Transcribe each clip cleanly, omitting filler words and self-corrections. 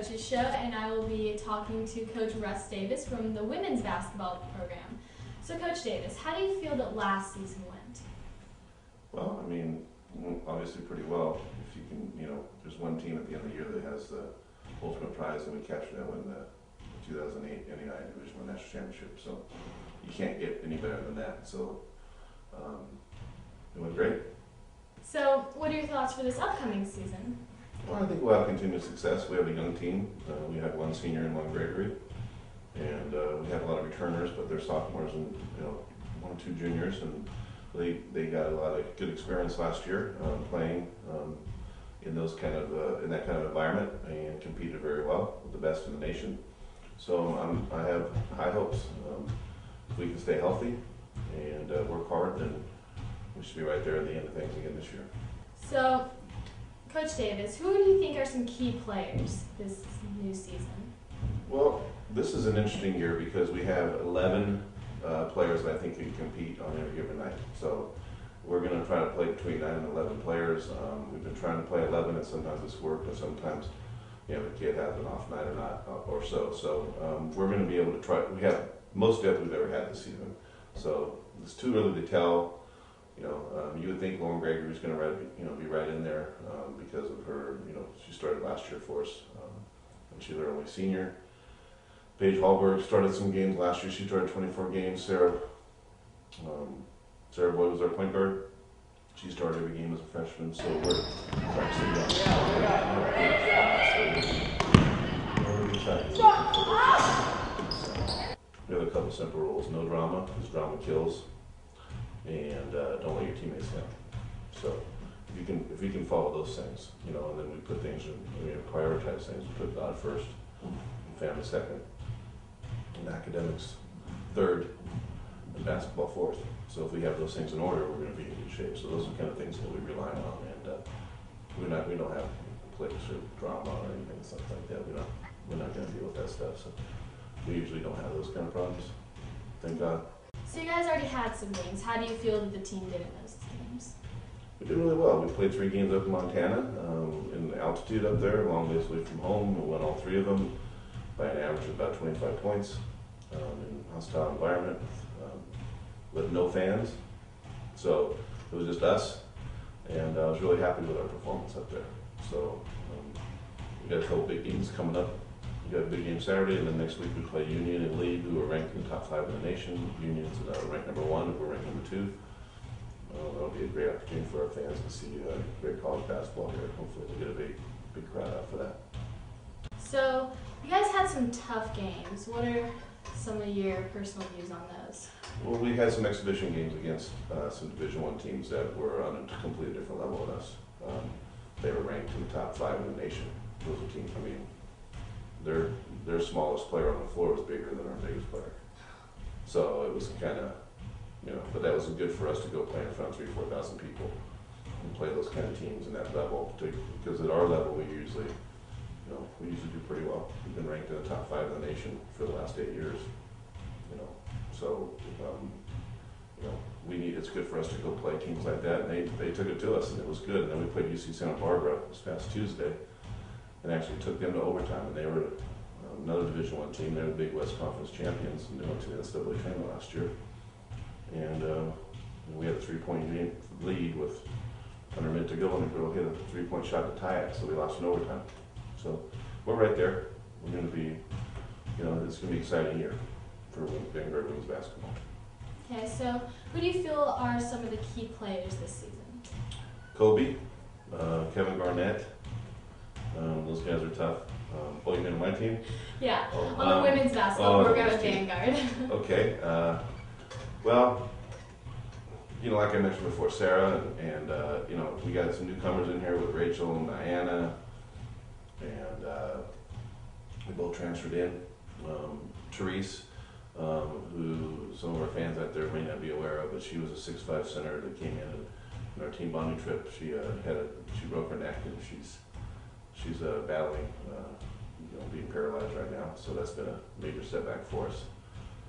Coach's Show, and I will be talking to Coach Russ Davis from the women's basketball program. So Coach Davis, how do you feel that last season went? Well, I mean, obviously pretty well. If you can, there's one team at the end of the year that has the ultimate prize, and we captured that in the 2008 NEI Division I National Championship. So you can't get any better than that. So it went great. So what are your thoughts for this upcoming season? Well, I think we'll have continued success. We have a young team. We have one senior and one Gregory, and we have a lot of returners, but they're sophomores and one or two juniors, and they got a lot of good experience last year playing in those kind of in that kind of environment, and competed very well with the best in the nation. So I have high hopes. If we can stay healthy and work hard, then we should be right there at the end of things again this year. So, Coach Davis, who do you think are some key players this new season? Well, this is an interesting year because we have 11 players that I think can compete on every given night. So we're going to try to play between 9 and 11 players. We've been trying to play 11, and sometimes it's worked, but sometimes the kid has an off night or not, or so. So we're going to be able to try. We have most depth we've ever had this season. So it's too early to tell. You would think Lauren Gregory's going to be right in there because of her. She started last year for us, and she's our only senior. Paige Hallberg started some games last year. She started 24 games. Sarah Boyd was our point guard. She started every game as a freshman. So we're we have a couple simple rules: no drama, because drama kills, and don't let your teammates down. So if you can follow those things, and then we put things, we prioritize things. We put God first, and family second, and academics third, and basketball fourth. So if we have those things in order, we're going to be in good shape. So those are the kind of things that we rely on, and we don't have cliques or drama or anything stuff like that. We're not going to deal with that stuff. So we usually don't have those kind of problems. Thank God. So you guys already had some games. How do you feel that the team did in those games? We did really well. We played 3 games up in Montana, in the altitude up there, a long ways away from home. We won all 3 of them by an average of about 25 points in a hostile environment with no fans. So it was just us, and I was really happy with our performance up there. So we got a couple big games coming up. We got a big game Saturday, and then next week we play Union and Lee, who are ranked in the top 5 in the nation. Union's ranked number 1, and we're ranked number 2. That'll be a great opportunity for our fans to see great college basketball here. Hopefully we'll get a big crowd out for that. So you guys had some tough games. What are some of your personal views on those? Well, we had some exhibition games against some Division I teams that were on a completely different level than us. They were ranked in the top 5 in the nation. Those are teams, their smallest player on the floor was bigger than our biggest player. So it was kind of, but that was good for us to go play in front of 3,000 to 4,000 people and play those kind of teams in that level. Because at our level, we usually do pretty well. We've been ranked in the top 5 in the nation for the last 8 years. So it's good for us to go play teams like that, and they took it to us, and it was good. And then we played UC Santa Barbara this past Tuesday, and actually took them to overtime, and they were another Division I team. They're the Big West Conference champions, and they went to the NCAA tournament last year. And we had a 3-point lead with under a minute to go, and the girl hit a 3-point shot to tie it, so we lost in overtime. So we're right there. We're going to be, it's going to be an exciting year for Vanguard women's basketball. Okay, so who do you feel are some of the key players this season? Kobe, Kevin Garnett. Those guys are tough. You mean on my team? Yeah, on the women's basketball program at Vanguard. Okay. Well, like I mentioned before, Sarah, and we got some newcomers in here with Rachel and Diana, and we both transferred in. Therese, who some of our fans out there may not be aware of, but she was a 6'5" center that came in our team bonding trip. She broke her neck, and she's battling being paralyzed right now. So that's been a major setback for us.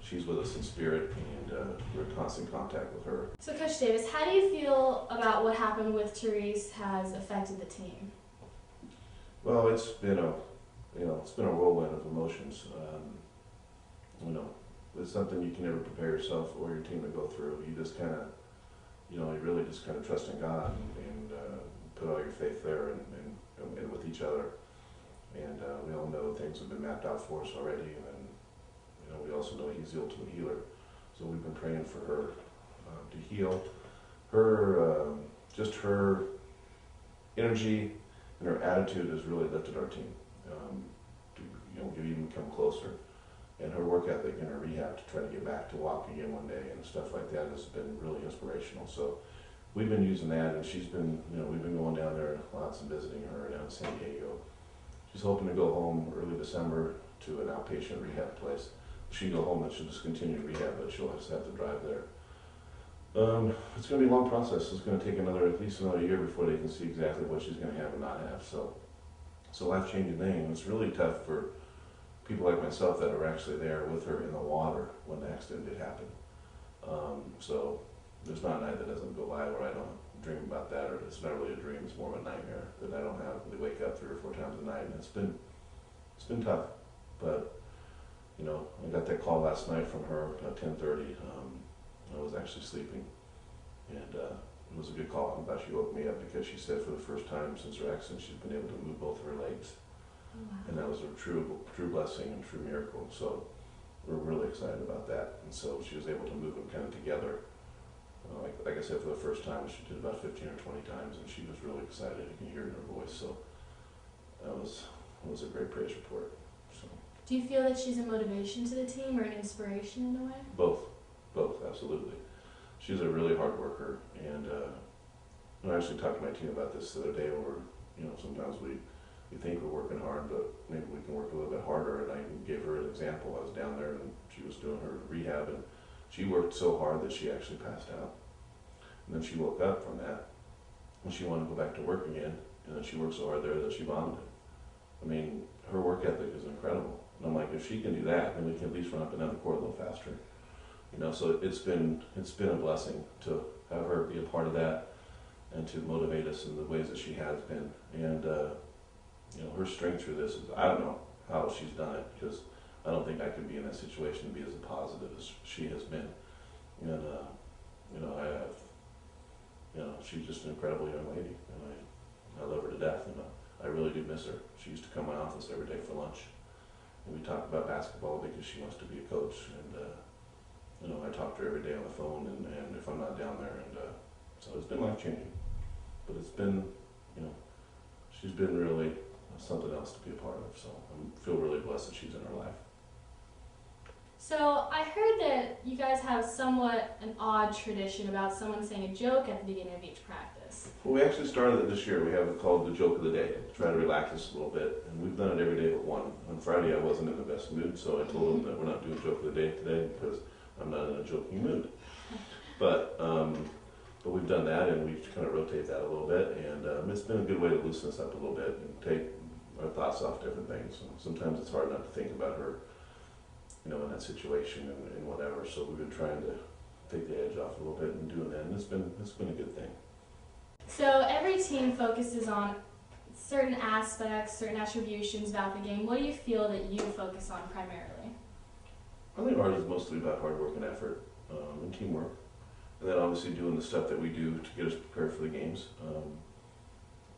She's with us in spirit, and we're in constant contact with her. So Coach Davis, how do you feel about what happened with Therese has affected the team? Well, it's been it's been a whirlwind of emotions. It's something you can never prepare yourself or your team to go through. You just kind of, you really just kind of trust in God and put all your faith there and with each other. And we all know things have been mapped out for us already, and we also know He's the ultimate healer. So we've been praying for her to heal. Just her energy and her attitude has really lifted our team to even come closer. And her work ethic and her rehab to try to get back to walk again one day and stuff like that has been really inspirational. So we've been using that, and she's been, we've been going down there lots and visiting her down in San Diego. She's hoping to go home early December to an outpatient rehab place. She can go home and she'll just continue rehab, but she'll just have to drive there. It's going to be a long process. It's going to take at least another year before they can see exactly what she's going to have and not have. So it's a life-changing thing, and it's really tough for people like myself that are actually there with her in the water when the accident did happen. So there's not a night that doesn't go by where I don't dream about that, or it's not really a dream, it's more of a nightmare that I don't have. They wake up 3 or 4 times a night, and it's been tough. But I got that call last night from her at 10:30. I was actually sleeping, and it was a good call. I'm glad she woke me up, because she said for the first time since her accident she's been able to move both of her legs. Oh, wow. And that was a true blessing and true miracle. So we're really excited about that. And so she was able to move them kind of together. Like I said, for the first time, she did about 15 or 20 times, and she was really excited. You can hear it in her voice. So that was a great praise report. So. Do you feel that she's a motivation to the team or an inspiration in a way? Both, absolutely. She's a really hard worker, and I actually talked to my team about this the other day, where sometimes we think we're working hard, but maybe we can work a little bit harder. And I gave her an example. I was down there, and she was doing her rehab, and she worked so hard that she actually passed out. And then she woke up from that, and she wanted to go back to work again, and then she worked so hard there that she vomited. I mean, her work ethic is incredible. And I'm like, if she can do that, then we can at least run up and down the court a little faster. So it's been a blessing to have her be a part of that and to motivate us in the ways that she has been. And her strength through this is, I don't know how she's done it, because I don't think I could be in that situation and be as positive as she has been. And she's just an incredible young lady, and I love her to death. I really do miss her. She used to come to my office every day for lunch, and we talked about basketball because she wants to be a coach. And I talk to her every day on the phone, and if I'm not down there, and so it's been life-changing. But it's been, she's been really something else to be a part of. So I feel really blessed that she's in our life. So I heard that you guys have somewhat an odd tradition about someone saying a joke at the beginning of each practice. Well, we actually started it this year. We have it called the Joke of the Day, to try to relax us a little bit. And we've done it every day but one. On Friday I wasn't in the best mood, so I told them that we're not doing Joke of the Day today because I'm not in a joking mood. But we've done that, and we kind of rotate that a little bit, and it's been a good way to loosen us up a little bit and take our thoughts off different things. And sometimes it's hard not to think about her, in that situation and whatever. So we've been trying to take the edge off a little bit and doing that, and it's been a good thing. So every team focuses on certain aspects, certain attributions about the game. What do you feel that you focus on primarily? I think ours is mostly about hard work and effort and teamwork, and then obviously doing the stuff that we do to get us prepared for the games.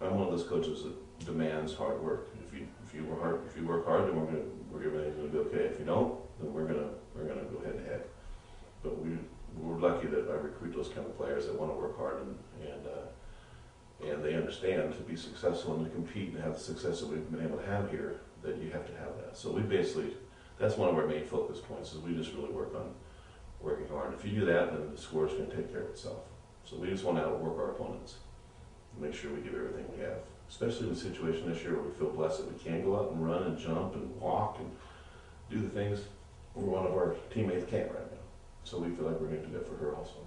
I'm one of those coaches that demands hard work. If you work hard, then everything's going to be okay. If you don't, then we're gonna go head to head. But we're lucky that I recruit those kind of players that want to work hard and they understand to be successful and to compete and have the success that we've been able to have here, that you have to have that. So that's one of our main focus points, is we just really work on working hard. If you do that, then the score's going to take care of itself. So we just want to outwork our opponents and make sure we give everything we have. Especially in the situation this year where we feel blessed that we can go out and run and jump and walk and do the things where one of our teammates can't right now. So we feel like we're going to do that for her also.